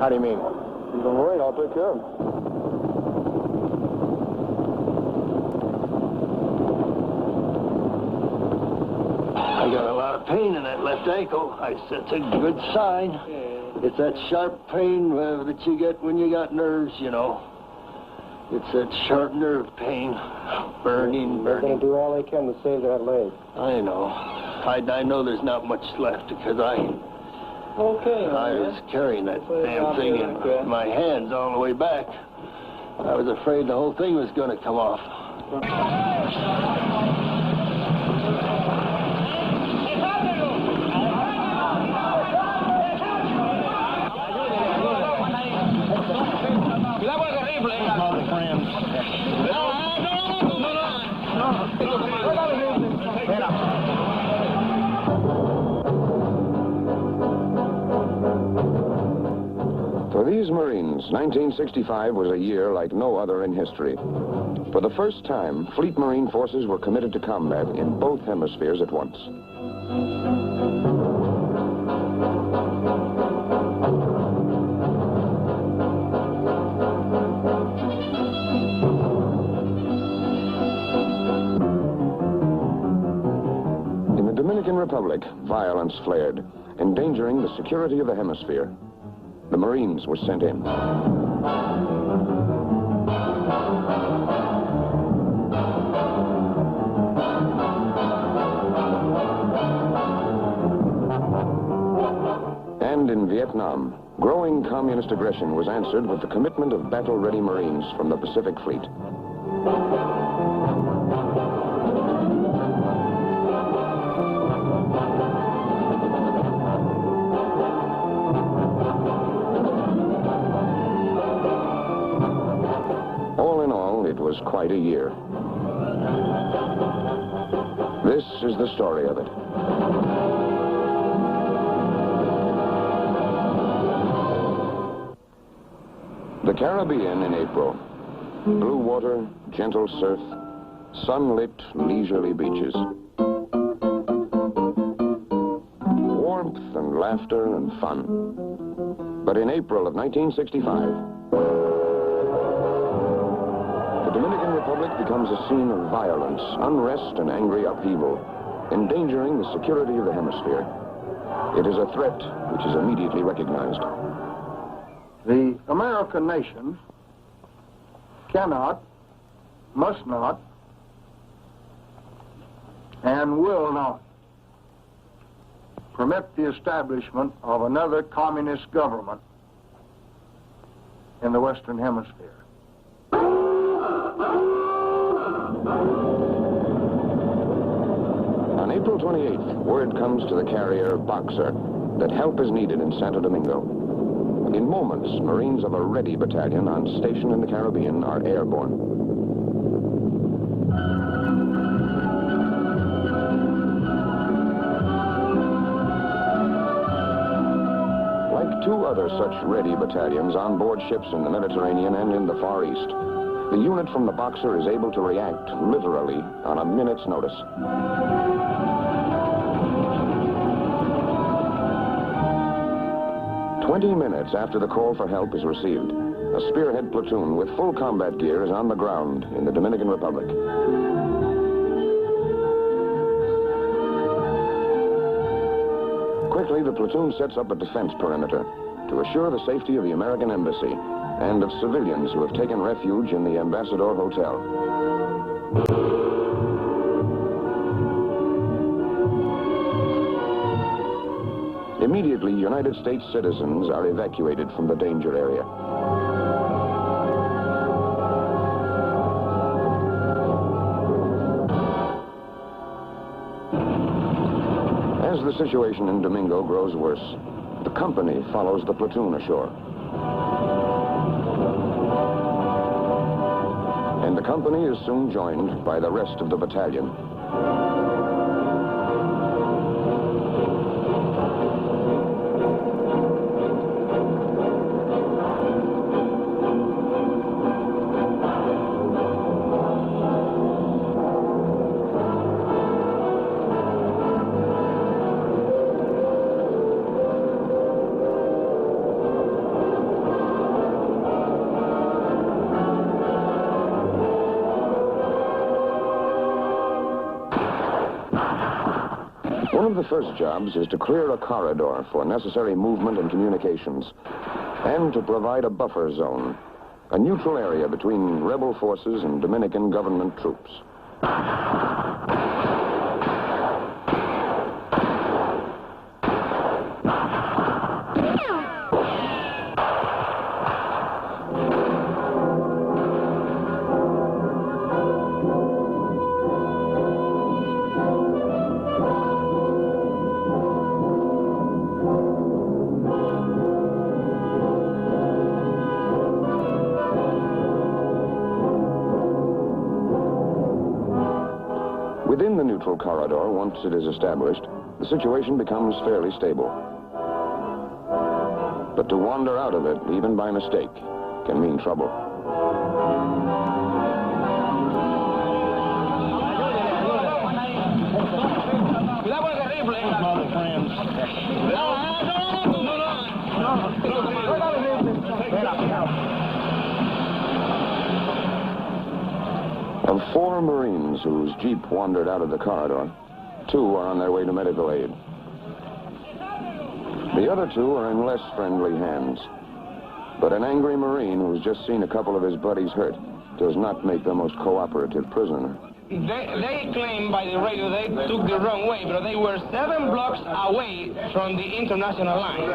How do you mean? Don't worry, I'll take care of him. I got a lot of pain in that left ankle. That's a good sign. It's that sharp pain that you get when you got nerves, you know. It's that sharp nerve pain. Burning. They're going to do all they can to save that leg. I know. I know there's not much left because I was carrying that damn thing in my hands all the way back. I was afraid the whole thing was going to come off. For these Marines, 1965 was a year like no other in history. For the first time, Fleet Marine forces were committed to combat in both hemispheres at once. In the Dominican Republic, violence flared, endangering the security of the hemisphere. The Marines were sent in. And in Vietnam, growing communist aggression was answered with the commitment of battle-ready Marines from the Pacific Fleet. It was quite a year. This is the story of it. The Caribbean in April. Blue water, gentle surf, sunlit, leisurely beaches. Warmth and laughter and fun. But in April of 1965, the Dominican Republic becomes a scene of violence, unrest, and angry upheaval, endangering the security of the hemisphere. It is a threat which is immediately recognized. The American nation cannot, must not, and will not permit the establishment of another communist government in the Western Hemisphere. On April 28th, word comes to the carrier Boxer that help is needed in Santo Domingo. In moments, Marines of a ready battalion on station in the Caribbean are airborne. Like two other such ready battalions on board ships in the Mediterranean and in the Far East, the unit from the Boxer is able to react literally on a minute's notice. "20 minutes after the call for help is received, a spearhead platoon with full combat gear is on the ground in the Dominican Republic. Quickly, the platoon sets up a defense perimeter to assure the safety of the American embassy and of civilians who have taken refuge in the Ambassador Hotel. Immediately, United States citizens are evacuated from the danger area. As the situation in Domingo grows worse, the company follows the platoon ashore. And the company is soon joined by the rest of the battalion. One of the first jobs is to clear a corridor for necessary movement and communications, and to provide a buffer zone, a neutral area between rebel forces and Dominican government troops. Within the neutral corridor, once it is established, the situation becomes fairly stable. But to wander out of it, even by mistake, can mean trouble. Of 4 Marines whose Jeep wandered out of the corridor, 2 are on their way to medical aid. The other 2 are in less friendly hands. But an angry Marine who's just seen a couple of his buddies hurt does not make the most cooperative prisoner. They claim by the radio they took the wrong way, but they were 7 blocks away from the international line.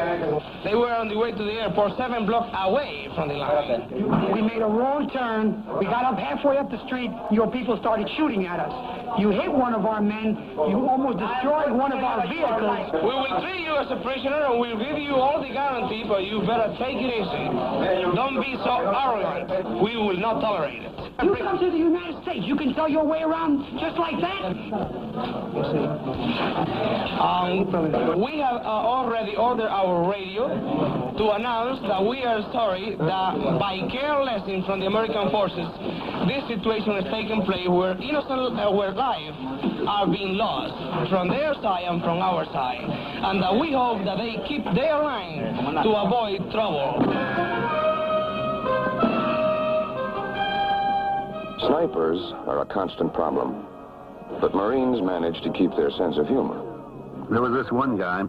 They were on the way to the airport 7 blocks away from the line. We made a wrong turn. We got up halfway up the street. Your people started shooting at us. You hit one of our men. You almost destroyed one of our vehicles. We will treat you as a prisoner and we'll give you all the guarantee, but you better take it easy. Don't be so arrogant. We will not tolerate it. You come to the United States. You can sell your way around just like that? We have already ordered our radio to announce that we are sorry that by carelessness from the American forces, this situation has taken place where innocent where lives are being lost from their side and from our side, and that we hope that they keep their line to avoid trouble. Snipers are a constant problem, but Marines manage to keep their sense of humor. There was this one guy,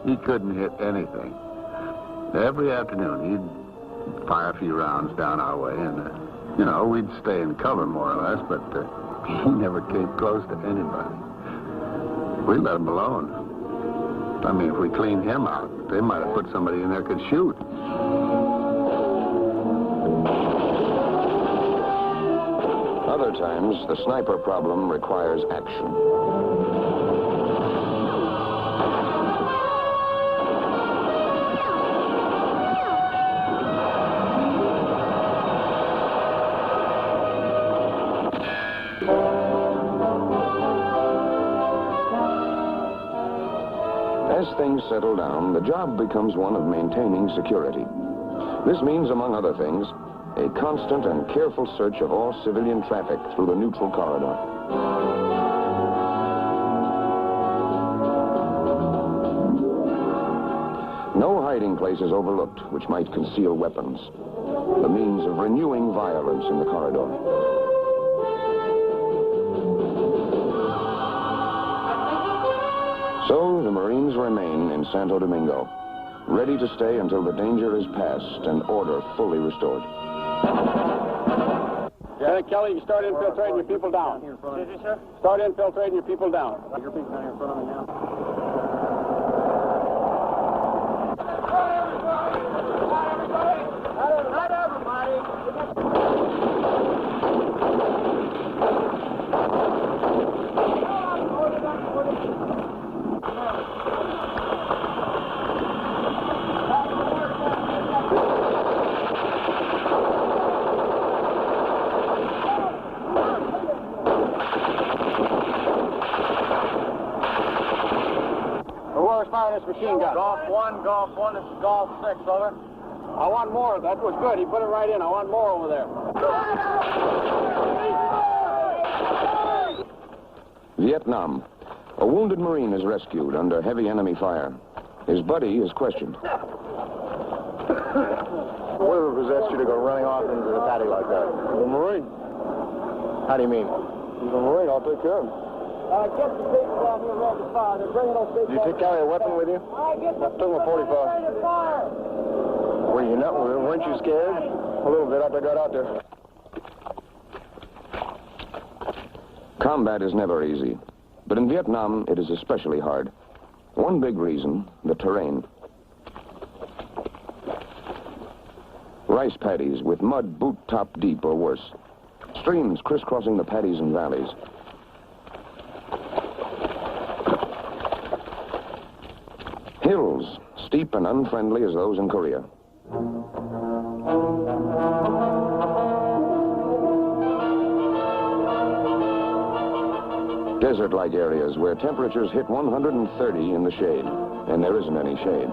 he couldn't hit anything. Every afternoon he'd fire a few rounds down our way, and, you know, we'd stay in cover more or less, but he never came close to anybody. We let him alone. I mean, if we cleaned him out, they might have put somebody in there who could shoot. Other times, the sniper problem requires action. As things settle down, the job becomes one of maintaining security. This means, among other things, a constant and careful search of all civilian traffic through the neutral corridor. No hiding place is overlooked which might conceal weapons, the means of renewing violence in the corridor. So the Marines remain in Santo Domingo, ready to stay until the danger is past and order fully restored. Lieutenant Kelly, you start infiltrating your people down. Did you, sir? Start infiltrating your people down. Your people down here in front of me now. Not everybody. This machine gun. Golf 1, this is Golf 6, over. I want more. That was good. He put it right in. I want more over there. Vietnam. A wounded Marine is rescued under heavy enemy fire. His buddy is questioned. Whatever possessed you to go running off into the paddy like that? I'm a Marine. How do you mean? He's a Marine. I'll take care of him. Get the big down here ready to fire. They're bringing those big. You carry a weapon with you? I get the took my 45. ready to fire. Weren't you scared? A little bit after I got out there. Combat is never easy, but in Vietnam it is especially hard. One big reason, the terrain. Rice paddies with mud boot-top deep or worse. Streams crisscrossing the paddies and valleys. Hills, steep and unfriendly as those in Korea. Desert-like areas where temperatures hit 130 in the shade, and there isn't any shade.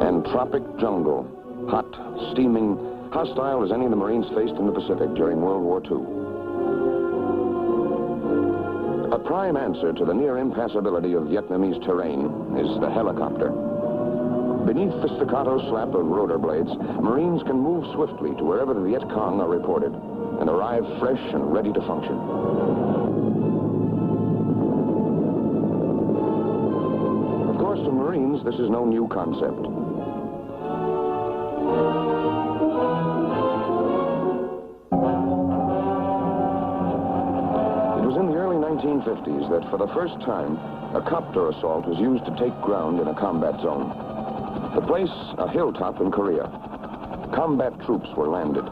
And tropic jungle, hot, steaming, hostile as any the Marines faced in the Pacific during World War II. A prime answer to the near impassability of Vietnamese terrain is the helicopter. Beneath the staccato slap of rotor blades, Marines can move swiftly to wherever the Viet Cong are reported and arrive fresh and ready to function. Of course, to Marines, this is no new concept. It was in the early 1950s that for the first time, a copter assault was used to take ground in a combat zone. The place, a hilltop in Korea. Combat troops were landed.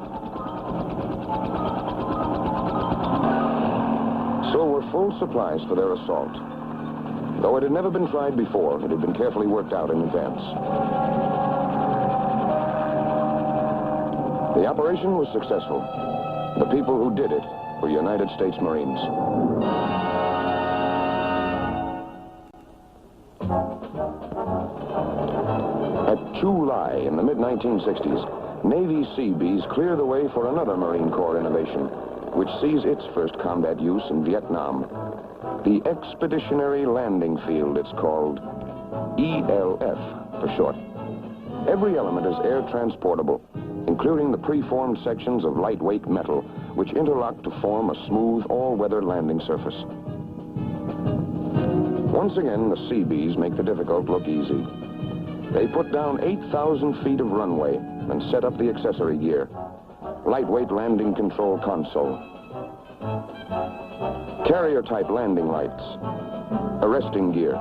So were full supplies for their assault. Though it had never been tried before, it had been carefully worked out in advance. The operation was successful. The people who did it were United States Marines. At Chu Lai in the mid-1960s, Navy Seabees clear the way for another Marine Corps innovation, which sees its first combat use in Vietnam. The Expeditionary Landing Field, it's called. ELF for short. Every element is air transportable, including the preformed sections of lightweight metal, which interlock to form a smooth, all-weather landing surface. Once again, the Seabees make the difficult look easy. They put down 8,000 feet of runway and set up the accessory gear. Lightweight landing control console. Carrier-type landing lights. Arresting gear.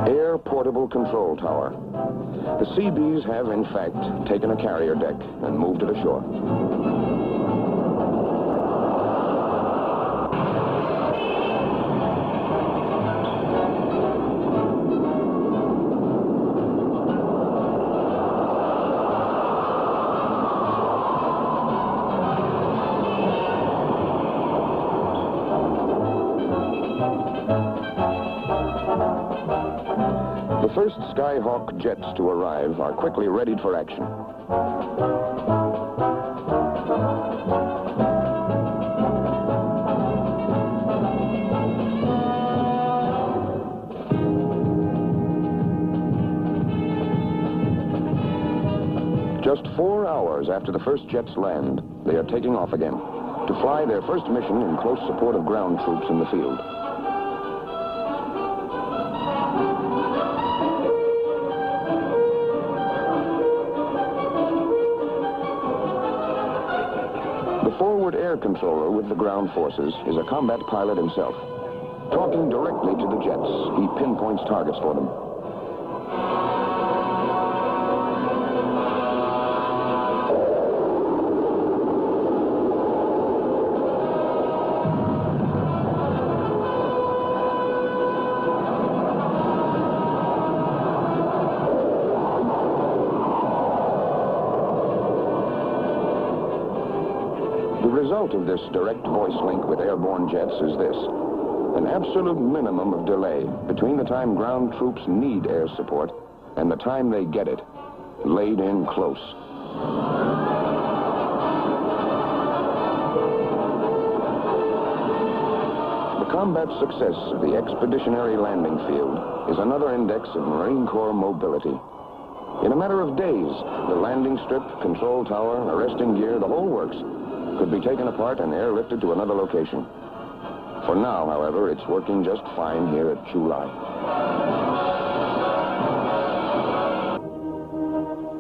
Air-portable control tower. The Seabees have, in fact, taken a carrier deck and moved it ashore. The first Skyhawk jets to arrive are quickly readied for action. Just 4 hours after the first jets land, they are taking off again to fly their first mission in close support of ground troops in the field. Forward air controller with the ground forces is a combat pilot himself. Talking directly to the jets, he pinpoints targets for them. The result of this direct voice link with airborne jets is this: an absolute minimum of delay between the time ground troops need air support and the time they get it, laid in close. The combat success of the Expeditionary Landing Field is another index of Marine Corps mobility. In a matter of days, the landing strip, control tower, arresting gear, the whole works, could be taken apart and airlifted to another location. For now, however, it's working just fine here at Chu Lai.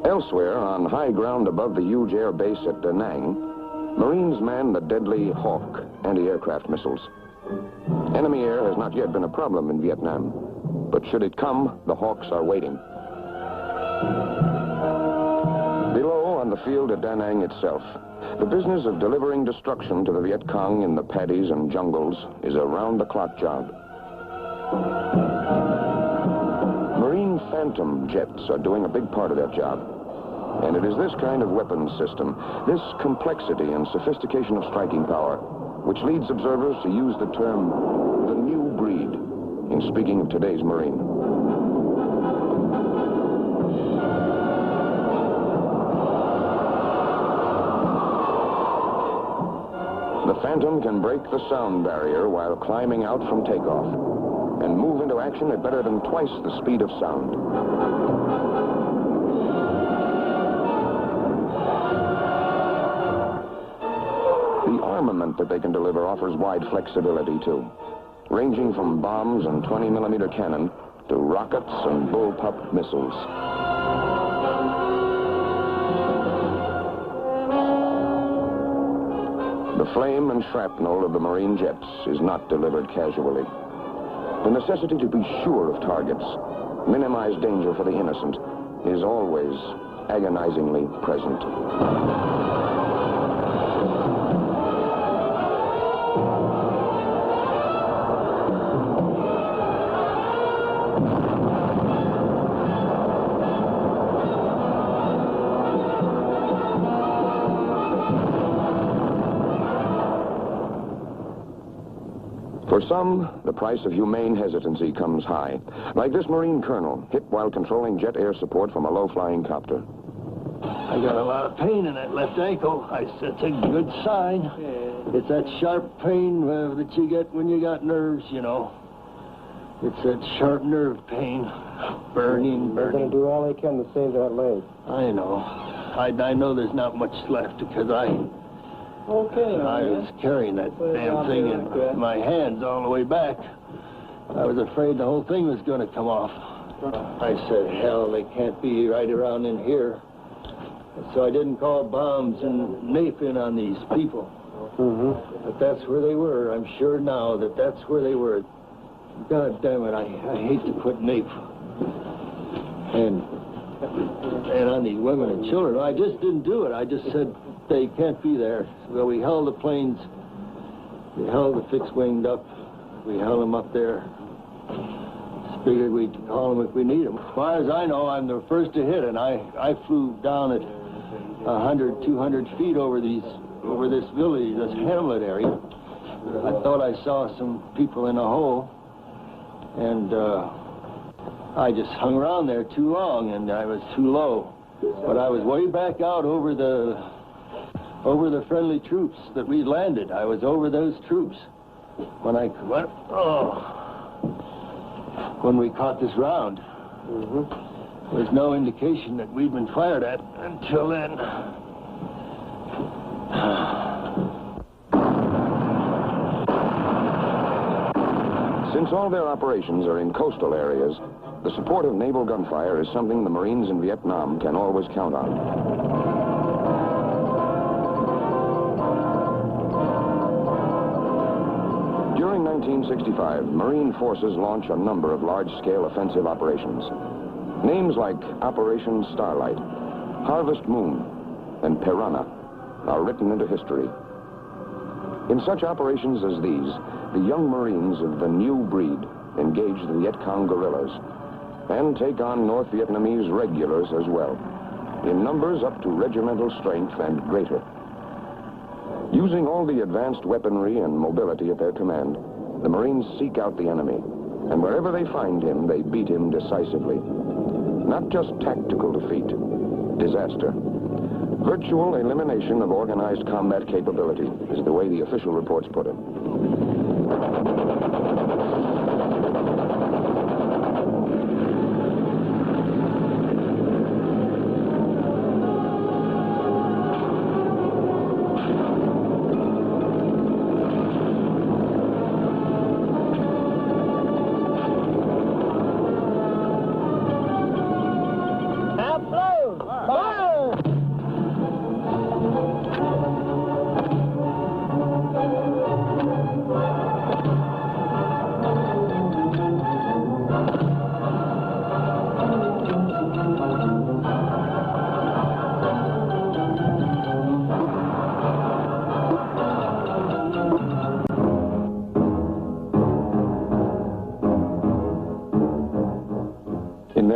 Elsewhere, on high ground above the huge air base at Da Nang, Marines man the deadly Hawk anti-aircraft missiles. Enemy air has not yet been a problem in Vietnam, but should it come, the Hawks are waiting. Below, on the field at Da Nang itself, the business of delivering destruction to the Viet Cong in the paddies and jungles is a round-the-clock job. Marine Phantom jets are doing a big part of that job. And it is this kind of weapons system, this complexity and sophistication of striking power, which leads observers to use the term the new breed in speaking of today's Marine. The Phantom can break the sound barrier while climbing out from takeoff and move into action at better than twice the speed of sound. The armament that they can deliver offers wide flexibility, too, ranging from bombs and 20-millimeter cannon to rockets and bullpup missiles. The flame and shrapnel of the Marine jets is not delivered casually. The necessity to be sure of targets, minimize danger for the innocent, is always agonizingly present. For some, the price of humane hesitancy comes high, like this Marine colonel, hit while controlling jet air support from a low-flying copter. I got a lot of pain in that left ankle. I said, it's a good sign. It's that sharp pain that you get when you got nerves, you know. It's that sharp nerve pain. Burning. They're going to do all they can to save that leg. I know. I know there's not much left because I was carrying that damn thing in my hands all the way back. I was afraid the whole thing was going to come off. I said, hell, they can't be right around in here. So I didn't call bombs and napalm on these people. But that's where they were. I'm sure now that that's where they were. God damn it, I hate to put napalm. And on these women and children. I just didn't do it. I just said, they can't be there. Well, we held the planes. We held the fixed-winged up. We held them up there. Just figured we'd call them if we need them. As far as I know, I'm the first to hit, and I flew down at 100, 200 feet over this village, this hamlet area. I thought I saw some people in a hole, and I just hung around there too long, and I was too low. But I was way back out over the friendly troops that we landed. I was over those troops when when we caught this round. There's no indication that we'd been fired at until then. Since all their operations are in coastal areas, the support of naval gunfire is something the Marines in Vietnam can always count on. During 1965, Marine forces launch a number of large-scale offensive operations. Names like Operation Starlight, Harvest Moon, and Piranha are written into history. In such operations as these, the young Marines of the new breed engage the Viet Cong guerrillas and take on North Vietnamese regulars as well, in numbers up to regimental strength and greater. Using all the advanced weaponry and mobility at their command, the Marines seek out the enemy, and wherever they find him, they beat him decisively. Not just tactical defeat, disaster. Virtual elimination of organized combat capability is the way the official reports put it.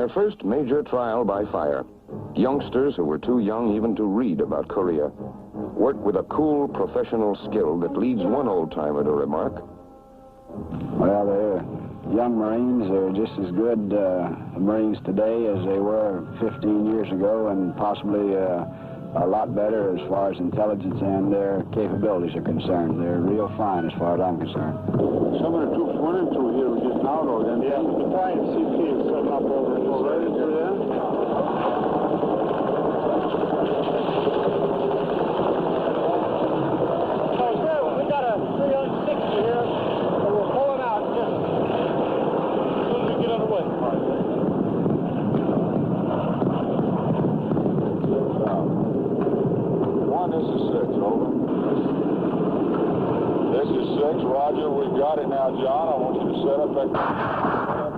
their first major trial by fire, youngsters who were too young even to read about Korea work with a cool professional skill that leads one old-timer to remark, Well, they're young Marines. They're just as good Marines today as they were 15 years ago, and possibly a lot better as far as intelligence and their capabilities are concerned. They're real fine as far as I'm concerned. Some of the troops went into here just now, though, didn't they? Yeah, the battalion CP is setting up over there. We got a 360 here, and we'll pull it out just as soon as we get underway. This is 6, over. This is 6, roger, we've got it now, John. I want you to set up that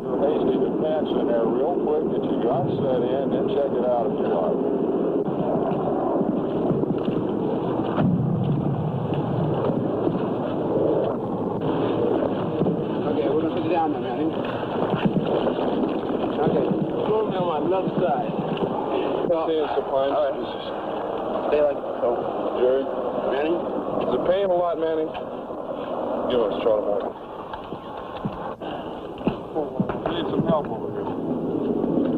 your hasty defense in there real quick, get your gun set in, then check it out if you like. Okay, we're going to put it down now, Manning. Okay, move him on the other side. All right. Stay like so. Jerry? Manning? Is it paying a lot, Manning? Give us Charlie Morgan. We need some help over here.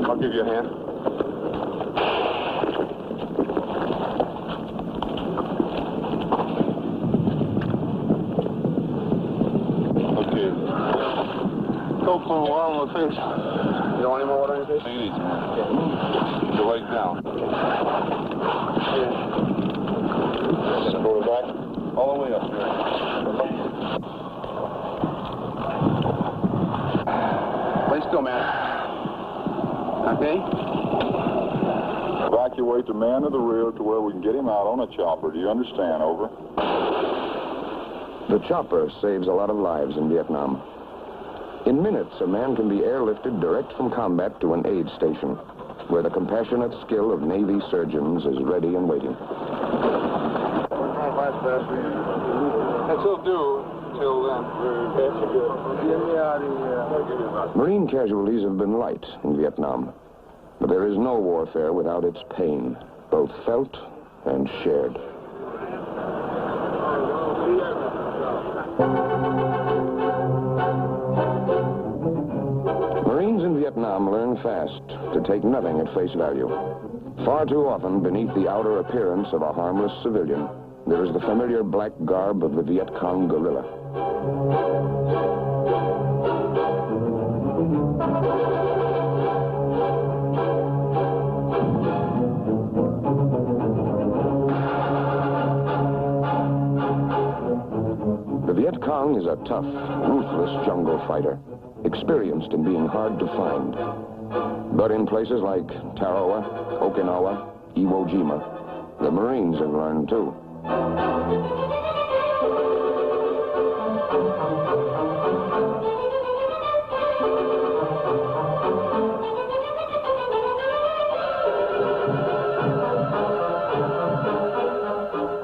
I'll give you a hand. Okay. Coke for a while on my face. You want any more water on your face? Take it easy, man. Okay. Your leg down. Go back, all the way up here. Play still, man. Okay? Evacuate the man to the rear to where we can get him out on a chopper. Do you understand? Over. the chopper saves a lot of lives in Vietnam. In minutes, a man can be airlifted direct from combat to an aid station, where the compassionate skill of Navy surgeons is ready and waiting. That'll do till then. Marine casualties have been light in Vietnam, but there is no warfare without its pain, both felt and shared. Marines in Vietnam learn fast to take nothing at face value. Far too often, beneath the outer appearance of a harmless civilian, there is the familiar black garb of the Viet Cong guerrilla. The Viet Cong is a tough, ruthless jungle fighter, experienced in being hard to find. But in places like Tarawa, Okinawa, Iwo Jima, the Marines have learned too.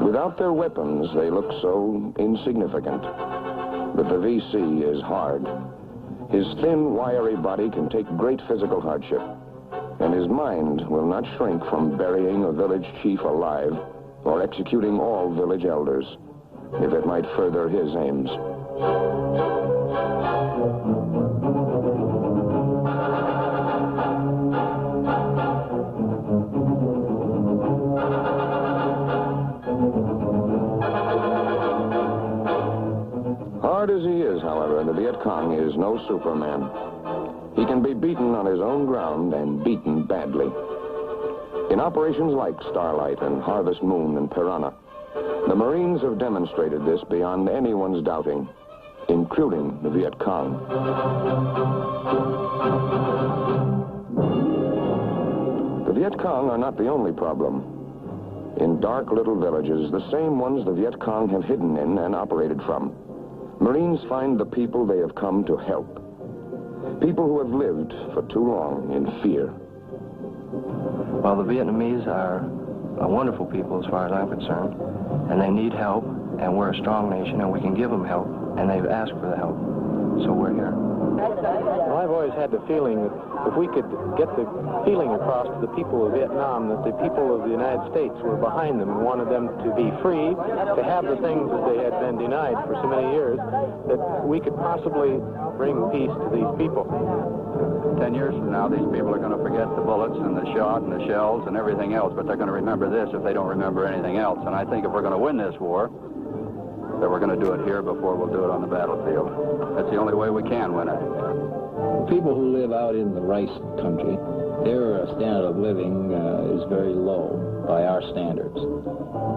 Without their weapons, they look so insignificant. But the VC is hard. His thin, wiry body can take great physical hardship, and his mind will not shrink from burying a village chief alive or executing all village elders, if it might further his aims. Hard as he is, however, the Viet Cong is no Superman. He can be beaten on his own ground and beaten badly. In operations like Starlight and Harvest Moon and Piranha, the Marines have demonstrated this beyond anyone's doubting, including the Viet Cong. The Viet Cong are not the only problem. In dark little villages, the same ones the Viet Cong have hidden in and operated from, Marines find the people they have come to help. People who have lived for too long in fear. Well, the Vietnamese are a wonderful people as far as I'm concerned, and they need help, and we're a strong nation, and we can give them help, and they've asked for the help, so we're here. Well, I've always had the feeling that if we could get the feeling across to the people of Vietnam that the people of the United States were behind them and wanted them to be free, to have the things that they had been denied for so many years, that we could possibly bring peace to these people. 10 years from now, these people are going to forget the bullets and the shot and the shells and everything else, but they're going to remember this if they don't remember anything else. And I think if we're going to win this war, that we're going to do it here before we'll do it on the battlefield. That's the only way we can win it. People who live out in the rice country, their standard of living is very low by our standards.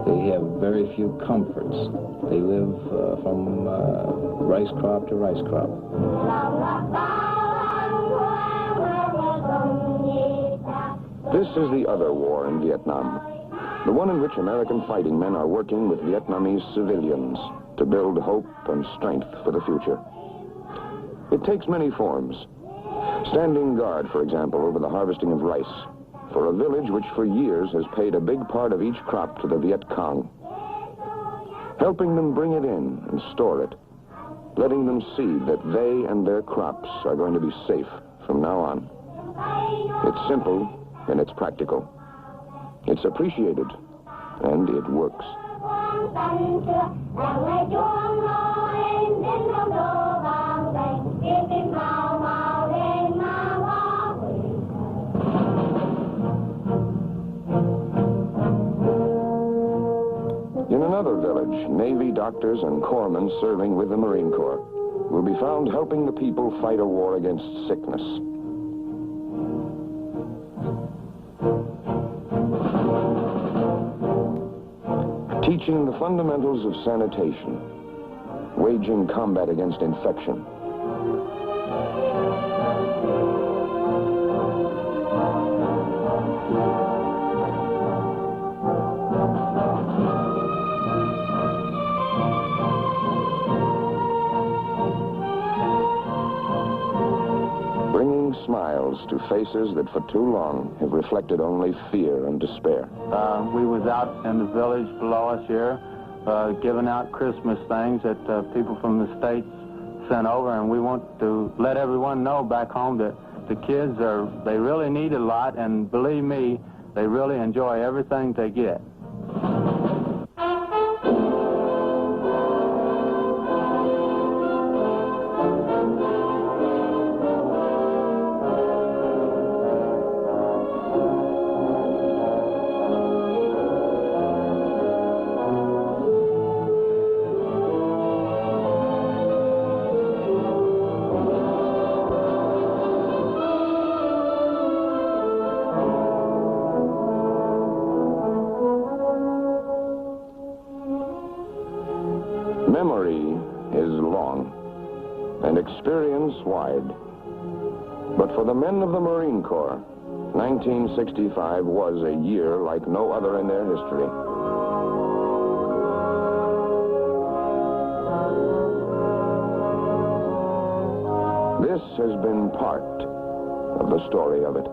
They have very few comforts. They live from rice crop to rice crop. This is the other war in Vietnam, the one in which American fighting men are working with Vietnamese civilians to build hope and strength for the future. It takes many forms. Standing guard, for example, over the harvesting of rice, for a village which for years has paid a big part of each crop to the Viet Cong. Helping them bring it in and store it, letting them see that they and their crops are going to be safe from now on. It's simple and it's practical. It's appreciated and it works. In another village, Navy doctors and corpsmen serving with the Marine Corps will be found helping the people fight a war against sickness. Teaching the fundamentals of sanitation, waging combat against infection. Bringing smiles to faces that for too long have reflected only fear and despair. We was out in the village below us here, giving out Christmas things that people from the States sent over, and we want to let everyone know back home that the kids they really need a lot, and believe me, they really enjoy everything they get. Memory is long and experience wide. But for the men of the Marine Corps, 1965 was a year like no other in their history. This has been part of the story of it.